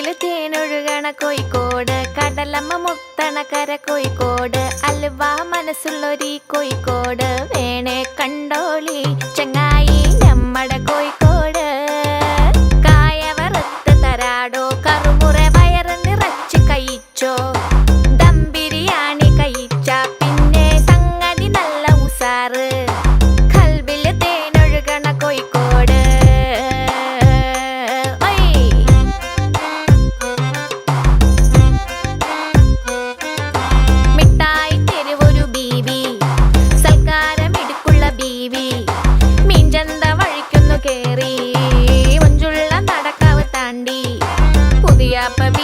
കൽവില് തേനൊഴുകണ കോഴിക്കോട്, കടലമ്മ മുത്തണ കര കോഴിക്കോട്, അലുവ മനസ്സുള്ളൊരീ കോഴിക്കോട്, വേണേ കണ്ടോളി ചങ്ങായി നമ്മടെ കോഴിക്കോട്. കായ വറുത്ത് തരാടോ, കറുമുറ വയറ് നിറച്ച് കഴിച്ചോ, ദം ബിരിയാണി കഴിച്ച പിന്നെ സംഗതി നല്ല ഉസാറ്. കൽവില് തേനൊഴുകണ കോഴിക്കോട്. Papa